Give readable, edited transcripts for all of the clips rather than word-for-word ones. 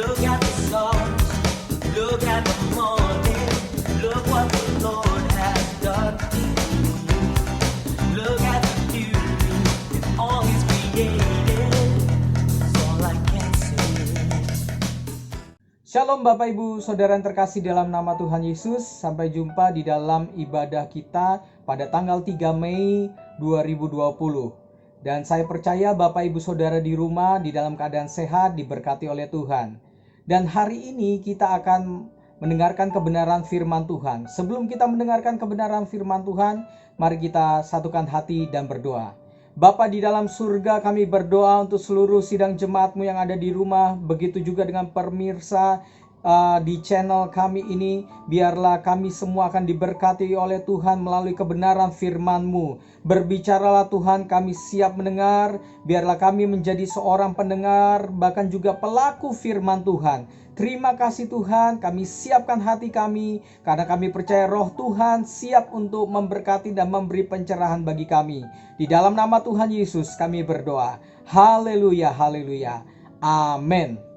Look at the stars, look at the morning, look what the Lord has done to you. Look at the beauty in all He's created. That's all I can say. Shalom Bapak Ibu Saudara yang terkasih dalam nama Tuhan Yesus. Sampai jumpa di dalam ibadah kita pada tanggal 3 Mei 2020. Dan saya percaya Bapak Ibu Saudara di rumah di dalam keadaan sehat, diberkati oleh Tuhan. Dan hari ini kita akan mendengarkan kebenaran firman Tuhan. Sebelum kita mendengarkan kebenaran firman Tuhan, mari kita satukan hati dan berdoa. Bapa di dalam surga, kami berdoa untuk seluruh sidang jemaat-Mu yang ada di rumah, begitu juga dengan pemirsa di channel kami ini. Biarlah kami semua akan diberkati oleh Tuhan melalui kebenaran firman-Mu. Berbicaralah Tuhan, kami siap mendengar. Biarlah kami menjadi seorang pendengar, bahkan juga pelaku firman Tuhan. Terima kasih Tuhan, kami siapkan hati kami, karena kami percaya roh Tuhan siap untuk memberkati dan memberi pencerahan bagi kami. Di dalam nama Tuhan Yesus kami berdoa. Haleluya, haleluya. Amin.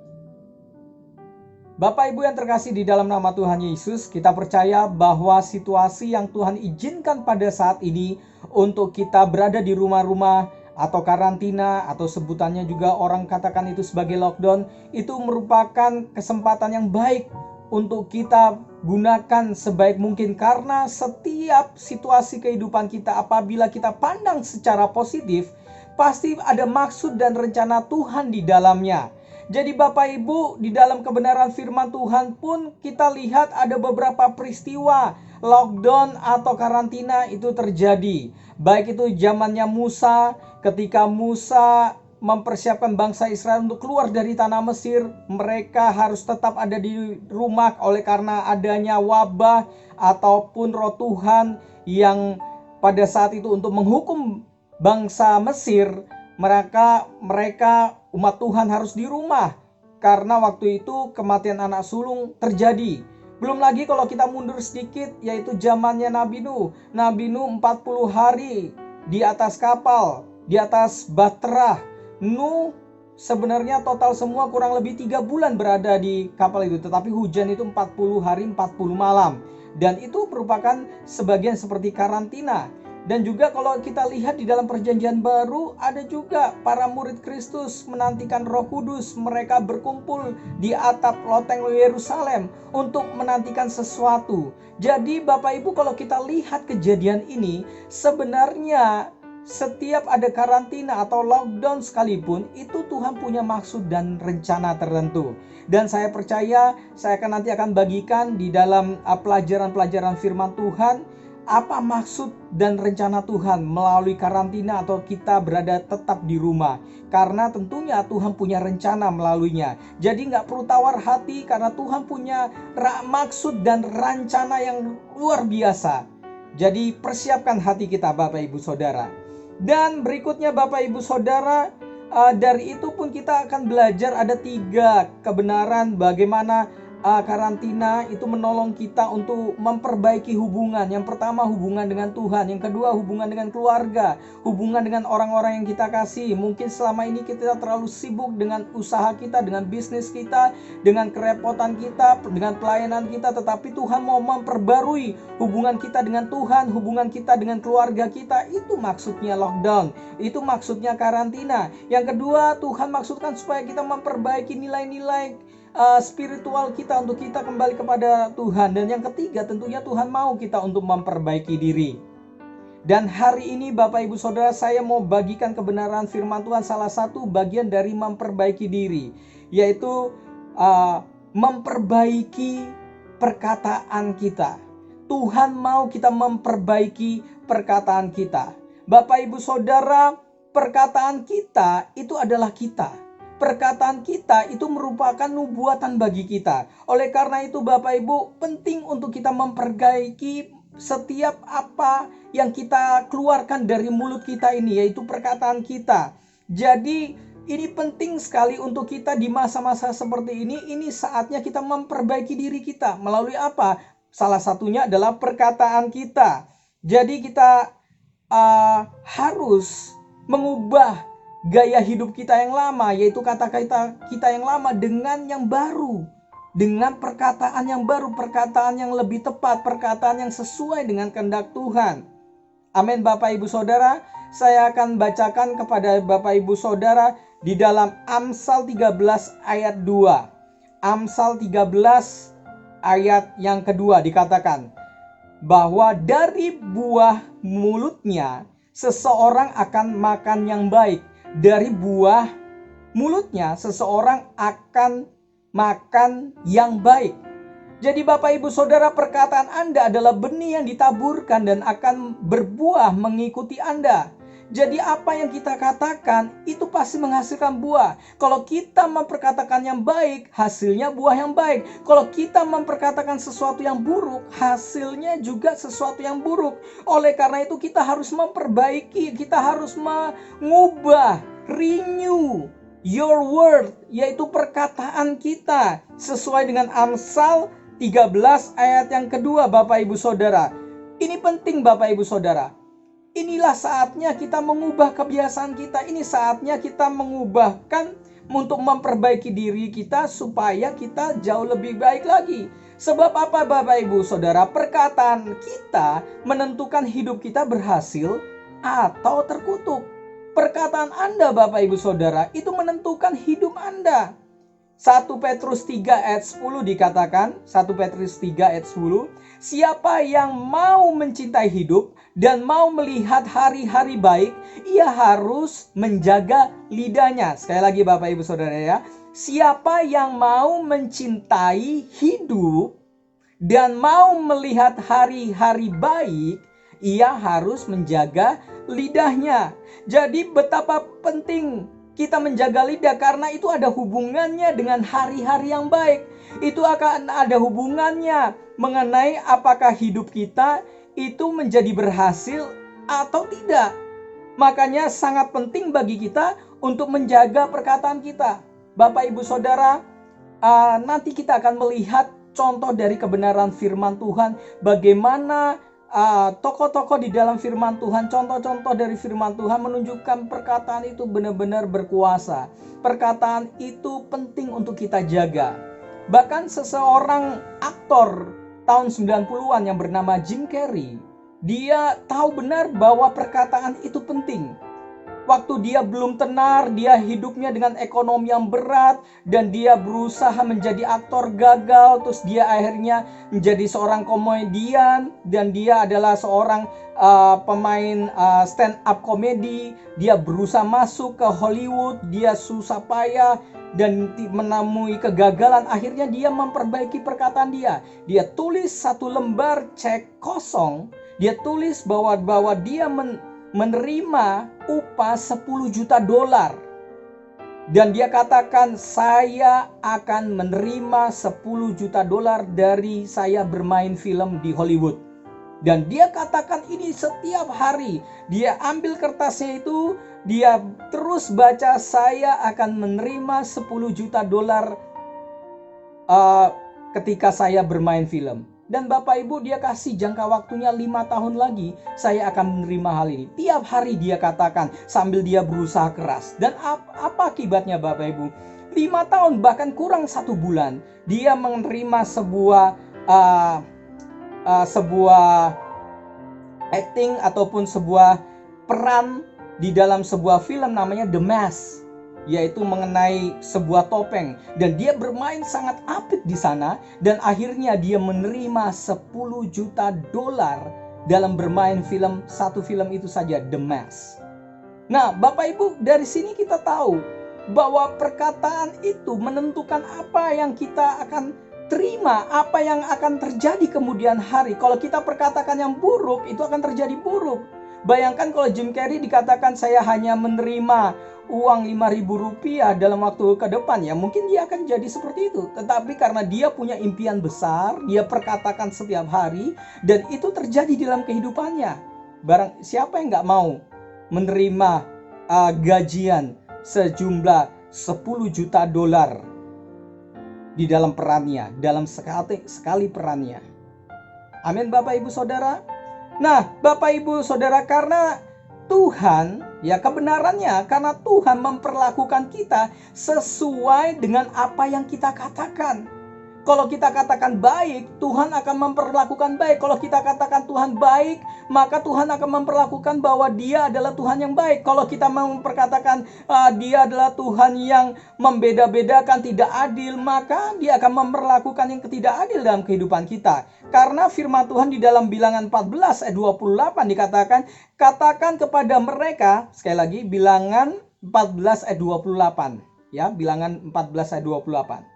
Bapak Ibu yang terkasih di dalam nama Tuhan Yesus, kita percaya bahwa situasi yang Tuhan izinkan pada saat ini untuk kita berada di rumah-rumah atau karantina, atau sebutannya juga orang katakan itu sebagai lockdown, itu merupakan kesempatan yang baik untuk kita gunakan sebaik mungkin, karena setiap situasi kehidupan kita apabila kita pandang secara positif, pasti ada maksud dan rencana Tuhan di dalamnya. Jadi Bapak Ibu, di dalam kebenaran firman Tuhan pun kita lihat ada beberapa peristiwa lockdown atau karantina itu terjadi. Baik itu zamannya Musa, ketika Musa mempersiapkan bangsa Israel untuk keluar dari tanah Mesir, mereka harus tetap ada di rumah oleh karena adanya wabah ataupun roh Tuhan yang pada saat itu untuk menghukum bangsa Mesir. Mereka umat Tuhan harus di rumah karena waktu itu kematian anak sulung terjadi. Belum lagi kalau kita mundur sedikit, yaitu zamannya Nabi Nuh. Nabi Nuh 40 hari di atas kapal, di atas bahtera. Nuh sebenarnya total semua kurang lebih 3 bulan berada di kapal itu, tetapi hujan itu 40 hari 40 malam. Dan itu merupakan sebagian seperti karantina. Dan juga kalau kita lihat di dalam perjanjian baru, ada juga para murid Kristus menantikan Roh Kudus. Mereka berkumpul di atap loteng Yerusalem untuk menantikan sesuatu. Jadi Bapak Ibu, kalau kita lihat kejadian ini, sebenarnya setiap ada karantina atau lockdown sekalipun, itu Tuhan punya maksud dan rencana tertentu. Dan saya percaya saya nanti akan bagikan di dalam pelajaran-pelajaran firman Tuhan, apa maksud dan rencana Tuhan melalui karantina atau kita berada tetap di rumah. Karena tentunya Tuhan punya rencana melaluinya. Jadi gak perlu tawar hati, karena Tuhan punya maksud dan rencana yang luar biasa. Jadi persiapkan hati kita Bapak Ibu Saudara. Dan berikutnya Bapak Ibu Saudara, dari itu pun kita akan belajar ada 3 kebenaran bagaimana karantina itu menolong kita untuk memperbaiki hubungan. Yang pertama, hubungan dengan Tuhan. Yang kedua, hubungan dengan keluarga, hubungan dengan orang-orang yang kita kasih. Mungkin selama ini kita terlalu sibuk dengan usaha kita, dengan bisnis kita, dengan kerepotan kita, dengan pelayanan kita. Tetapi Tuhan mau memperbarui hubungan kita dengan Tuhan, hubungan kita dengan keluarga kita. Itu maksudnya lockdown, itu maksudnya karantina. Yang kedua, Tuhan maksudkan supaya kita memperbaiki nilai-nilai spiritual kita, untuk kita kembali kepada Tuhan. Dan yang ketiga, tentunya Tuhan mau kita untuk memperbaiki diri. Dan hari ini Bapak Ibu Saudara, saya mau bagikan kebenaran firman Tuhan, salah satu bagian dari memperbaiki diri, yaitu memperbaiki perkataan kita. Tuhan mau kita memperbaiki perkataan kita. Bapak Ibu Saudara, perkataan kita itu adalah kita. Perkataan kita itu merupakan nubuatan bagi kita. Oleh karena itu Bapak Ibu, penting untuk kita memperbaiki setiap apa yang kita keluarkan dari mulut kita ini, yaitu perkataan kita. Jadi ini penting sekali untuk kita di masa-masa seperti ini. Ini saatnya kita memperbaiki diri kita. Melalui apa? Salah satunya adalah perkataan kita. Jadi kita harus mengubah gaya hidup kita yang lama, yaitu kata-kata kita yang lama dengan yang baru. Dengan perkataan yang baru, perkataan yang lebih tepat, perkataan yang sesuai dengan kehendak Tuhan. Amin Bapak Ibu Saudara. Saya akan bacakan kepada Bapak Ibu Saudara di dalam Amsal 13 ayat 2. Amsal 13 ayat yang kedua dikatakan bahwa dari buah mulutnya seseorang akan makan yang baik. Dari buah mulutnya seseorang akan makan yang baik. Jadi Bapak Ibu Saudara, perkataan Anda adalah benih yang ditaburkan dan akan berbuah mengikuti Anda. Jadi apa yang kita katakan itu pasti menghasilkan buah. Kalau kita memperkatakan yang baik, hasilnya buah yang baik. Kalau kita memperkatakan sesuatu yang buruk, hasilnya juga sesuatu yang buruk. Oleh karena itu kita harus memperbaiki, kita harus mengubah, renew your word, yaitu perkataan kita sesuai dengan Amsal 13 ayat yang kedua Bapak Ibu Saudara. Ini penting Bapak Ibu Saudara. Inilah saatnya kita mengubah kebiasaan kita. Ini saatnya kita mengubahkan untuk memperbaiki diri kita supaya kita jauh lebih baik lagi. Sebab apa Bapak Ibu Saudara? Perkataan kita menentukan hidup kita berhasil atau terkutuk. Perkataan Anda Bapak Ibu Saudara itu menentukan hidup Anda. 1 Petrus 3 ayat 10 dikatakan, 1 Petrus 3 ayat 10, siapa yang mau mencintai hidup dan mau melihat hari-hari baik, ia harus menjaga lidahnya. Sekali lagi Bapak Ibu Saudara ya, siapa yang mau mencintai hidup dan mau melihat hari-hari baik, ia harus menjaga lidahnya. Jadi betapa penting kita menjaga lidah, karena itu ada hubungannya dengan hari-hari yang baik. Itu akan ada hubungannya mengenai apakah hidup kita itu menjadi berhasil atau tidak. Makanya sangat penting bagi kita untuk menjaga perkataan kita. Bapak Ibu Saudara, nanti kita akan melihat contoh dari kebenaran firman Tuhan, bagaimana tokoh-tokoh di dalam firman Tuhan, contoh-contoh dari firman Tuhan menunjukkan perkataan itu benar-benar berkuasa. Perkataan itu penting untuk kita jaga. Bahkan seseorang aktor tahun 90-an yang bernama Jim Carrey, dia tahu benar bahwa perkataan itu penting. Waktu dia belum tenar, dia hidupnya dengan ekonomi yang berat, dan dia berusaha menjadi aktor gagal. Terus dia akhirnya menjadi seorang komedian, dan dia adalah seorang pemain stand up komedi. Dia berusaha masuk ke Hollywood, dia susah payah dan menemui kegagalan. Akhirnya dia memperbaiki perkataan dia. Dia tulis satu lembar cek kosong. Dia tulis bahwa dia menerima upah 10 juta dolar. Dan dia katakan, saya akan menerima 10 juta dolar dari saya bermain film di Hollywood. Dan dia katakan ini setiap hari. Dia ambil kertasnya itu, dia terus baca, saya akan menerima 10 juta dolar ketika saya bermain film. Dan Bapak Ibu, dia kasih jangka waktunya 5 tahun lagi, saya akan menerima hal ini. Tiap hari dia katakan sambil dia berusaha keras. Dan apa akibatnya Bapak Ibu? 5 tahun bahkan kurang 1 bulan, dia menerima sebuah acting ataupun sebuah peran di dalam sebuah film namanya The Mask, yaitu mengenai sebuah topeng, dan dia bermain sangat apik di sana, dan akhirnya dia menerima 10 juta dolar dalam bermain film, satu film itu saja, The Mask. Nah, Bapak Ibu, dari sini kita tahu bahwa perkataan itu menentukan apa yang kita akan terima, apa yang akan terjadi kemudian hari. Kalau kita perkatakan yang buruk, itu akan terjadi buruk. Bayangkan kalau Jim Carrey dikatakan saya hanya menerima uang 5.000 rupiah dalam waktu ke depan, ya mungkin dia akan jadi seperti itu. Tetapi karena dia punya impian besar, dia perkatakan setiap hari, dan itu terjadi dalam kehidupannya. Barang siapa yang nggak mau menerima gajian sejumlah 10 juta dolar di dalam perannya, dalam sekali perannya. Amin Bapak Ibu Saudara. Nah Bapak Ibu Saudara, karena Tuhan, ya kebenarannya, karena Tuhan memperlakukan kita sesuai dengan apa yang kita katakan. Kalau kita katakan baik, Tuhan akan memperlakukan baik. Kalau kita katakan Tuhan baik, maka Tuhan akan memperlakukan bahwa Dia adalah Tuhan yang baik. Kalau kita memperkatakan Dia adalah Tuhan yang membeda-bedakan, tidak adil, maka Dia akan memperlakukan yang tidak adil dalam kehidupan kita. Karena firman Tuhan di dalam Bilangan 14 ayat 28 dikatakan, katakan kepada mereka, sekali lagi Bilangan 14 ayat 28. Ya, Bilangan 14 ayat 28.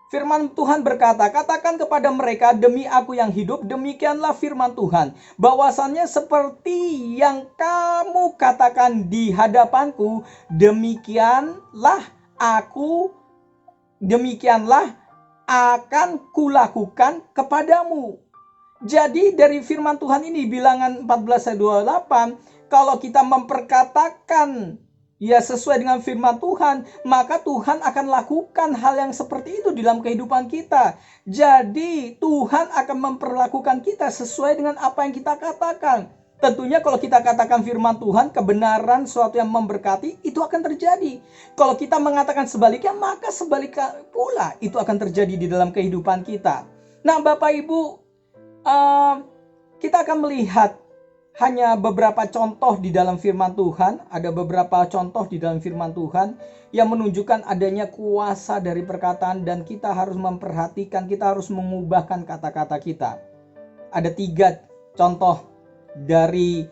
Firman Tuhan berkata, katakan kepada mereka, demi aku yang hidup, demikianlah firman Tuhan, bahwasannya seperti yang kamu katakan di hadapanku, demikianlah akan kulakukan kepadamu. Jadi dari firman Tuhan ini, Bilangan 14 ayat 28, kalau kita memperkatakan ya sesuai dengan firman Tuhan, maka Tuhan akan lakukan hal yang seperti itu di dalam kehidupan kita. Jadi Tuhan akan memperlakukan kita sesuai dengan apa yang kita katakan. Tentunya kalau kita katakan firman Tuhan, kebenaran, sesuatu yang memberkati, itu akan terjadi. Kalau kita mengatakan sebaliknya, maka sebaliknya pula itu akan terjadi di dalam kehidupan kita. Nah Bapak Ibu, kita akan melihat hanya beberapa contoh di dalam firman Tuhan. Ada beberapa contoh di dalam firman Tuhan yang menunjukkan adanya kuasa dari perkataan, dan kita harus memperhatikan, kita harus mengubahkan kata-kata kita. Ada 3 contoh dari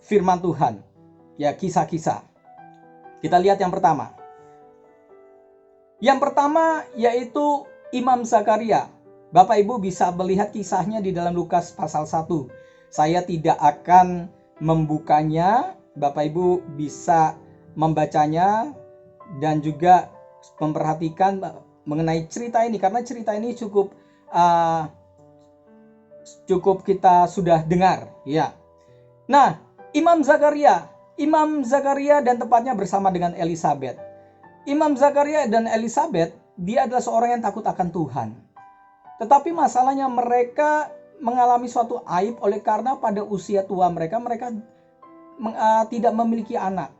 firman Tuhan, ya kisah-kisah. Kita lihat yang pertama. Yang pertama yaitu Imam Zakaria. Bapak Ibu bisa melihat kisahnya di dalam Lukas pasal 1. Saya tidak akan membukanya, Bapak Ibu bisa membacanya dan juga memperhatikan mengenai cerita ini, karena cerita ini cukup kita sudah dengar, ya. Nah, Imam Zakaria dan tepatnya bersama dengan Elizabeth. Imam Zakaria dan Elizabeth, dia adalah seorang yang takut akan Tuhan. Tetapi masalahnya mereka mengalami suatu aib oleh karena pada usia tua mereka tidak memiliki anak.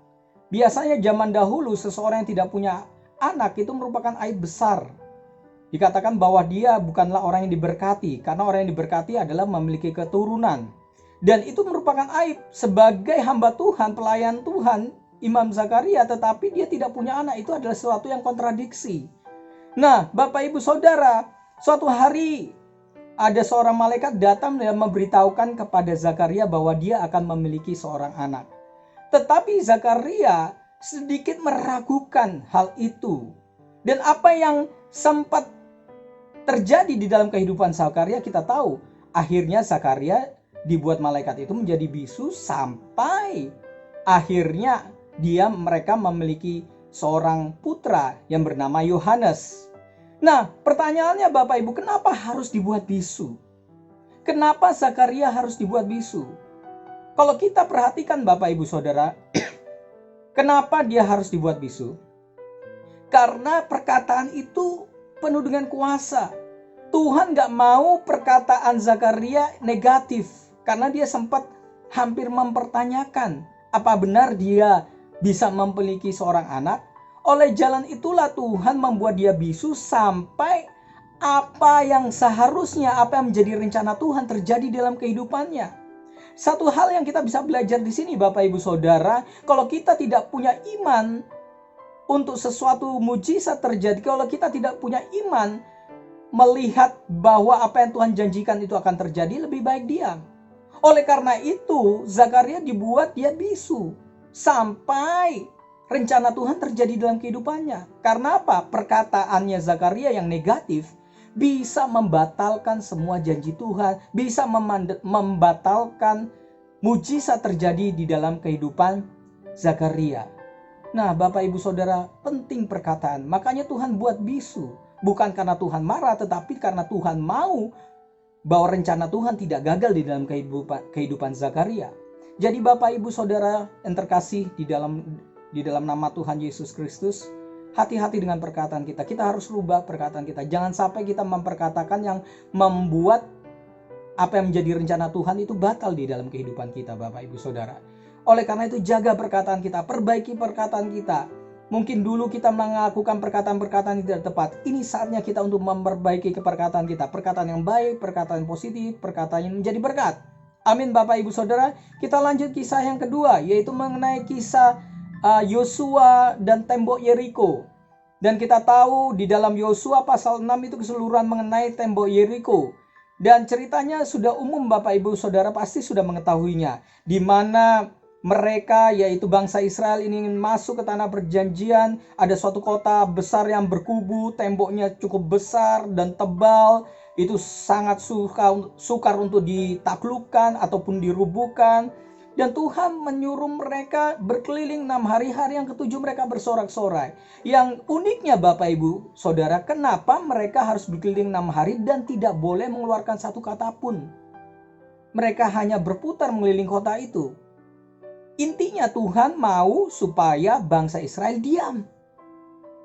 Biasanya zaman dahulu seseorang yang tidak punya anak itu merupakan aib besar. Dikatakan bahwa dia bukanlah orang yang diberkati, karena orang yang diberkati adalah memiliki keturunan. Dan itu merupakan aib sebagai hamba Tuhan, pelayan Tuhan, Imam Zakaria, tetapi dia tidak punya anak. Itu adalah sesuatu yang kontradiksi. Nah, Bapak Ibu Saudara, suatu hari ada seorang malaikat datang dan memberitahukan kepada Zakaria bahwa dia akan memiliki seorang anak. Tetapi Zakaria sedikit meragukan hal itu. Dan apa yang sempat terjadi di dalam kehidupan Zakaria kita tahu. Akhirnya Zakaria dibuat malaikat itu menjadi bisu sampai akhirnya mereka memiliki seorang putra yang bernama Yohanes. Nah, pertanyaannya Bapak Ibu, kenapa harus dibuat bisu? Kenapa Zakaria harus dibuat bisu? Kalau kita perhatikan Bapak Ibu Saudara, kenapa dia harus dibuat bisu? Karena perkataan itu penuh dengan kuasa. Tuhan gak mau perkataan Zakaria negatif, karena dia sempat hampir mempertanyakan apa benar dia bisa memiliki seorang anak. Oleh jalan itulah Tuhan membuat dia bisu sampai apa yang seharusnya, apa yang menjadi rencana Tuhan terjadi dalam kehidupannya. Satu hal yang kita bisa belajar di sini Bapak Ibu Saudara, kalau kita tidak punya iman untuk sesuatu mujizat terjadi, kalau kita tidak punya iman melihat bahwa apa yang Tuhan janjikan itu akan terjadi, lebih baik diam. Oleh karena itu Zakaria dibuat dia bisu sampai rencana Tuhan terjadi dalam kehidupannya. Karena apa? Perkataannya Zakaria yang negatif bisa membatalkan semua janji Tuhan, bisa membatalkan mujizat terjadi di dalam kehidupan Zakaria. Nah, Bapak Ibu Saudara, penting perkataan. Makanya Tuhan buat bisu. Bukan karena Tuhan marah, tetapi karena Tuhan mau bahwa rencana Tuhan tidak gagal di dalam kehidupan Zakaria. Jadi Bapak Ibu Saudara yang terkasih di dalam nama Tuhan Yesus Kristus, hati-hati dengan perkataan kita. Kita harus rubah perkataan kita. Jangan sampai kita memperkatakan yang membuat apa yang menjadi rencana Tuhan itu batal di dalam kehidupan kita, Bapak Ibu Saudara. Oleh karena itu jaga perkataan kita, perbaiki perkataan kita. Mungkin dulu kita melakukan perkataan-perkataan yang tidak tepat. Ini saatnya kita untuk memperbaiki perkataan kita. Perkataan yang baik, perkataan yang positif, perkataan yang menjadi berkat. Amin Bapak Ibu Saudara. Kita lanjut kisah yang kedua, yaitu mengenai kisah Yosua dan tembok Yeriko. Dan kita tahu di dalam Yosua pasal 6 itu keseluruhan mengenai tembok Yeriko. Dan ceritanya sudah umum Bapak Ibu Saudara pasti sudah mengetahuinya. Di mana mereka yaitu bangsa Israel ini ingin masuk ke tanah perjanjian. Ada suatu kota besar yang berkubu, temboknya cukup besar dan tebal. Itu sangat sukar untuk ditaklukkan ataupun dirubuhkan. Dan Tuhan menyuruh mereka berkeliling 6 hari, hari yang ketujuh mereka bersorak-sorai. Yang uniknya Bapak Ibu Saudara, kenapa mereka harus berkeliling 6 hari dan tidak boleh mengeluarkan satu kata pun? Mereka hanya berputar mengelilingi kota itu. Intinya Tuhan mau supaya bangsa Israel diam.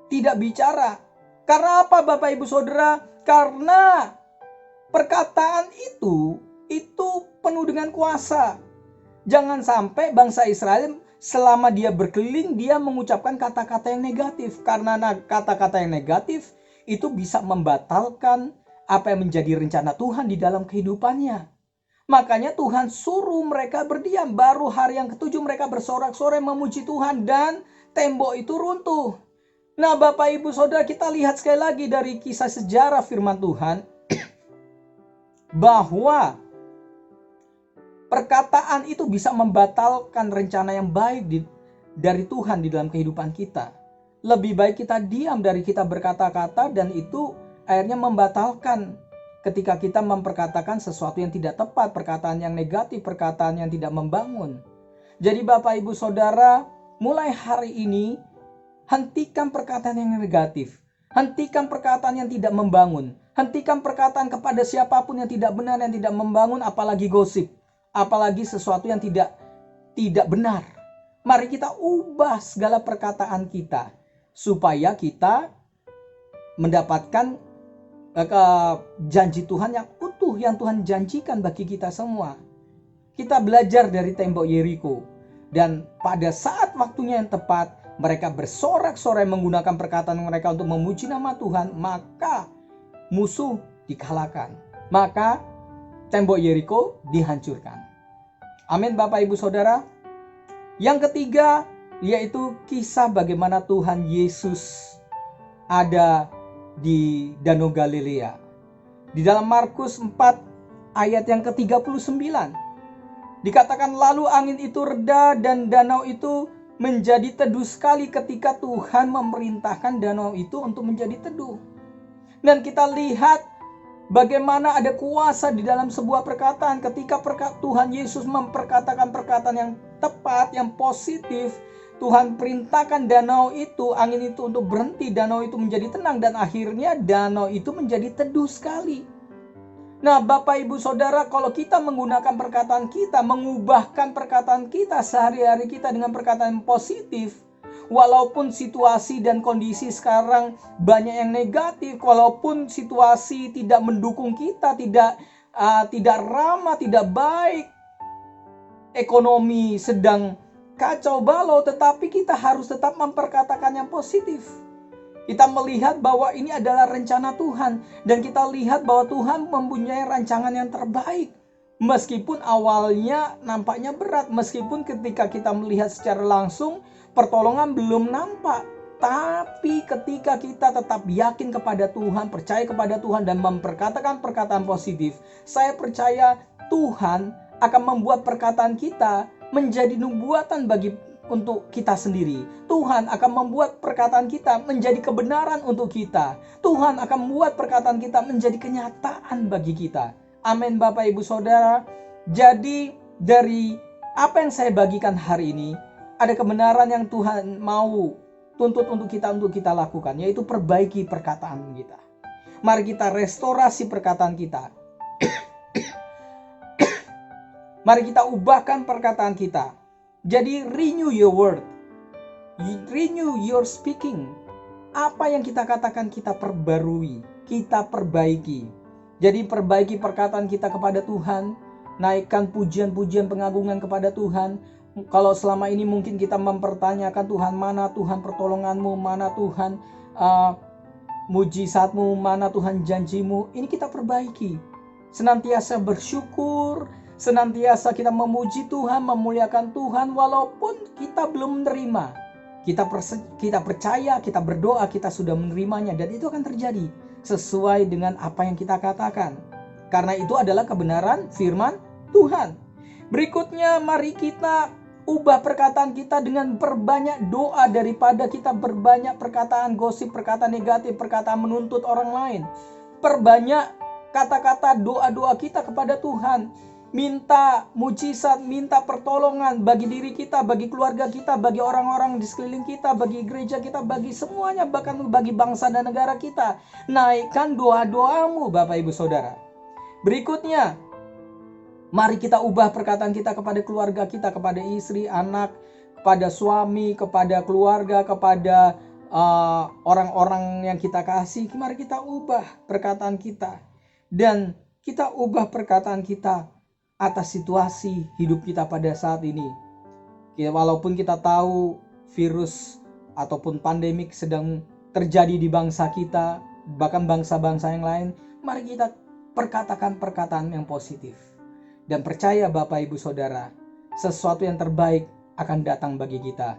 Tidak bicara. Karena apa Bapak Ibu Saudara? Karena perkataan itu penuh dengan kuasa. Jangan sampai bangsa Israel selama dia berkeliling dia mengucapkan kata-kata yang negatif. Karena kata-kata yang negatif itu bisa membatalkan apa yang menjadi rencana Tuhan di dalam kehidupannya. Makanya Tuhan suruh mereka berdiam. Baru hari yang ketujuh mereka bersorak-sorai memuji Tuhan dan tembok itu runtuh. Nah Bapak Ibu Saudara, kita lihat sekali lagi dari kisah sejarah firman Tuhan bahwa perkataan itu bisa membatalkan rencana yang baik dari Tuhan di dalam kehidupan kita. Lebih baik kita diam dari kita berkata-kata dan itu akhirnya membatalkan ketika kita memperkatakan sesuatu yang tidak tepat, perkataan yang negatif, perkataan yang tidak membangun. Jadi Bapak Ibu Saudara, mulai hari ini hentikan perkataan yang negatif. Hentikan perkataan yang tidak membangun. Hentikan perkataan kepada siapapun yang tidak benar, yang tidak membangun, apalagi gosip. Apalagi sesuatu yang tidak benar. Mari kita ubah segala perkataan kita supaya kita mendapatkan janji Tuhan yang utuh yang Tuhan janjikan bagi kita semua. Kita belajar dari tembok Yeriko dan pada saat waktunya yang tepat mereka bersorak-sorai menggunakan perkataan mereka untuk memuji nama Tuhan, maka musuh dikalahkan. Maka tembok Yeriko dihancurkan. Amin Bapak Ibu Saudara. Yang ketiga yaitu kisah bagaimana Tuhan Yesus ada di Danau Galilea. Di dalam Markus 4 ayat yang ke-39 dikatakan lalu angin itu reda dan danau itu menjadi teduh sekali ketika Tuhan memerintahkan danau itu untuk menjadi teduh. Dan kita lihat bagaimana ada kuasa di dalam sebuah perkataan ketika Tuhan Yesus memperkatakan perkataan yang tepat, yang positif. Tuhan perintahkan danau itu, angin itu untuk berhenti, danau itu menjadi tenang dan akhirnya danau itu menjadi teduh sekali. Nah Bapak Ibu Saudara, kalau kita menggunakan perkataan kita, mengubahkan perkataan kita sehari-hari kita dengan perkataan yang positif, walaupun situasi dan kondisi sekarang banyak yang negatif, walaupun situasi tidak mendukung kita, tidak ramah, tidak baik, ekonomi sedang kacau balau, tetapi kita harus tetap memperkatakan yang positif. Kita melihat bahwa ini adalah rencana Tuhan dan kita lihat bahwa Tuhan mempunyai rancangan yang terbaik. Meskipun awalnya nampaknya berat, meskipun ketika kita melihat secara langsung pertolongan belum nampak, tapi ketika kita tetap yakin kepada Tuhan, percaya kepada Tuhan dan memperkatakan perkataan positif, saya percaya Tuhan akan membuat perkataan kita menjadi nubuatan untuk kita sendiri. Tuhan akan membuat perkataan kita menjadi kebenaran untuk kita. Tuhan akan membuat perkataan kita menjadi kenyataan bagi kita. Amin Bapak Ibu Saudara. Jadi dari apa yang saya bagikan hari ini, ada kebenaran yang Tuhan mau tuntut untuk kita lakukan, yaitu perbaiki perkataan kita. Mari kita restorasi perkataan kita. Mari kita ubahkan perkataan kita. Jadi renew your word. Renew your speaking. Apa yang kita katakan kita perbarui, kita perbaiki. Jadi perbaiki perkataan kita kepada Tuhan. Naikkan pujian-pujian pengagungan kepada Tuhan. Kalau selama ini mungkin kita mempertanyakan, Tuhan mana Tuhan pertolonganmu, mana Tuhan mujizatmu, mana Tuhan janjimu, ini kita perbaiki. Senantiasa bersyukur, senantiasa kita memuji Tuhan, memuliakan Tuhan walaupun kita belum menerima. Kita percaya, kita berdoa, kita sudah menerimanya, dan itu akan terjadi sesuai dengan apa yang kita katakan. Karena itu adalah kebenaran firman Tuhan. Berikutnya, mari kita ubah perkataan kita dengan berbanyak doa daripada kita berbanyak perkataan gosip, perkataan negatif, perkataan menuntut orang lain. Perbanyak kata-kata doa-doa kita kepada Tuhan. Minta mujizat, minta pertolongan bagi diri kita, bagi keluarga kita, bagi orang-orang di sekeliling kita, bagi gereja kita, bagi semuanya, bahkan bagi bangsa dan negara kita. Naikkan doa-doamu, Bapak Ibu Saudara. Berikutnya, mari kita ubah perkataan kita kepada keluarga kita, kepada istri, anak, kepada suami, kepada keluarga, kepada orang-orang yang kita kasih. Mari kita ubah perkataan kita. Dan kita ubah perkataan kita atas situasi hidup kita pada saat ini. Walaupun kita tahu virus ataupun pandemik sedang terjadi di bangsa kita, bahkan bangsa-bangsa yang lain, mari kita perkatakan perkataan yang positif. Dan percaya Bapak Ibu Saudara, sesuatu yang terbaik akan datang bagi kita.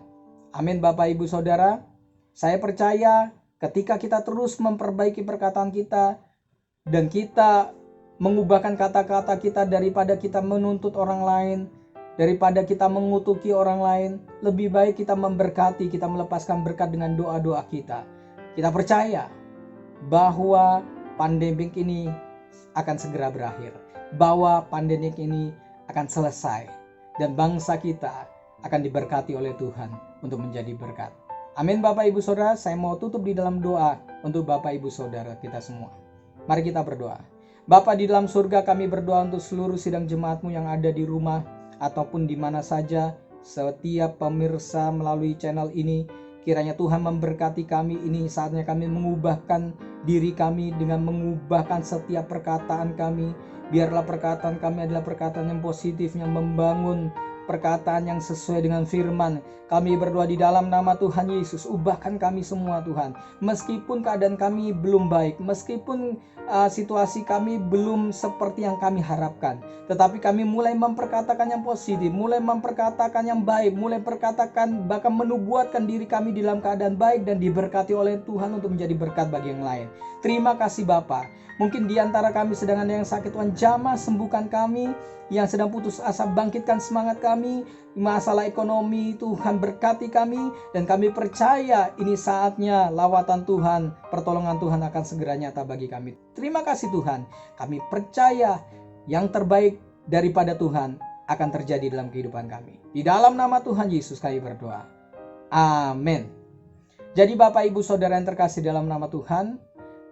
Amin Bapak Ibu Saudara. Saya percaya ketika kita terus memperbaiki perkataan kita dan kita mengubahkan kata-kata kita daripada kita menuntut orang lain, daripada kita mengutuki orang lain, lebih baik kita memberkati, kita melepaskan berkat dengan doa-doa kita. Kita percaya bahwa pandemik ini akan segera berakhir, bahwa pandemik ini akan selesai, dan bangsa kita akan diberkati oleh Tuhan untuk menjadi berkat. Amin Bapak Ibu Saudara. Saya mau tutup di dalam doa untuk Bapak Ibu Saudara kita semua. Mari kita berdoa. Bapa di dalam surga, kami berdoa untuk seluruh sidang jemaat-Mu yang ada di rumah ataupun di mana saja, setiap pemirsa melalui channel ini. Kiranya Tuhan memberkati kami. Ini saatnya kami mengubahkan diri kami dengan mengubahkan setiap perkataan kami. Biarlah perkataan kami adalah perkataan yang positif, yang membangun, perkataan yang sesuai dengan firman. Kami berdoa di dalam nama Tuhan Yesus. Ubahkan kami semua Tuhan. Meskipun keadaan kami belum baik, meskipun situasi kami belum seperti yang kami harapkan, tetapi kami mulai memperkatakan yang positif, mulai memperkatakan yang baik, mulai perkatakan, bahkan menubuatkan diri kami dalam keadaan baik dan diberkati oleh Tuhan untuk menjadi berkat bagi yang lain. Terima kasih Bapa. Mungkin di antara kami sedang ada yang sakit, Tuhan jamah sembuhkan kami. Yang sedang putus asa, bangkitkan semangat kami. Masalah ekonomi, Tuhan berkati kami. Dan kami percaya ini saatnya lawatan Tuhan, pertolongan Tuhan akan segera nyata bagi kami. Terima kasih Tuhan. Kami percaya yang terbaik daripada Tuhan akan terjadi dalam kehidupan kami. Di dalam nama Tuhan Yesus kami berdoa. Amin. Jadi Bapak Ibu Saudara yang terkasih dalam nama Tuhan,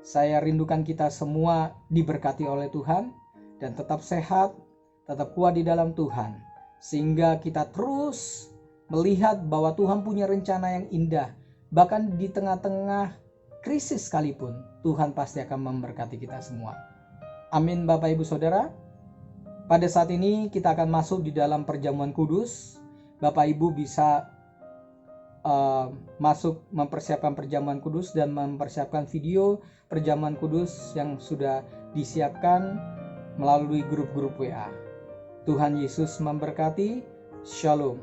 saya rindukan kita semua diberkati oleh Tuhan dan tetap sehat, tetap kuat di dalam Tuhan, sehingga kita terus melihat bahwa Tuhan punya rencana yang indah. Bahkan di tengah-tengah krisis sekalipun, Tuhan pasti akan memberkati kita semua. Amin Bapak Ibu Saudara. Pada saat ini kita akan masuk di dalam perjamuan kudus. Bapak Ibu bisa masuk mempersiapkan perjamuan kudus dan mempersiapkan video perjamuan kudus yang sudah disiapkan melalui grup-grup WA. Tuhan Yesus memberkati. Shalom.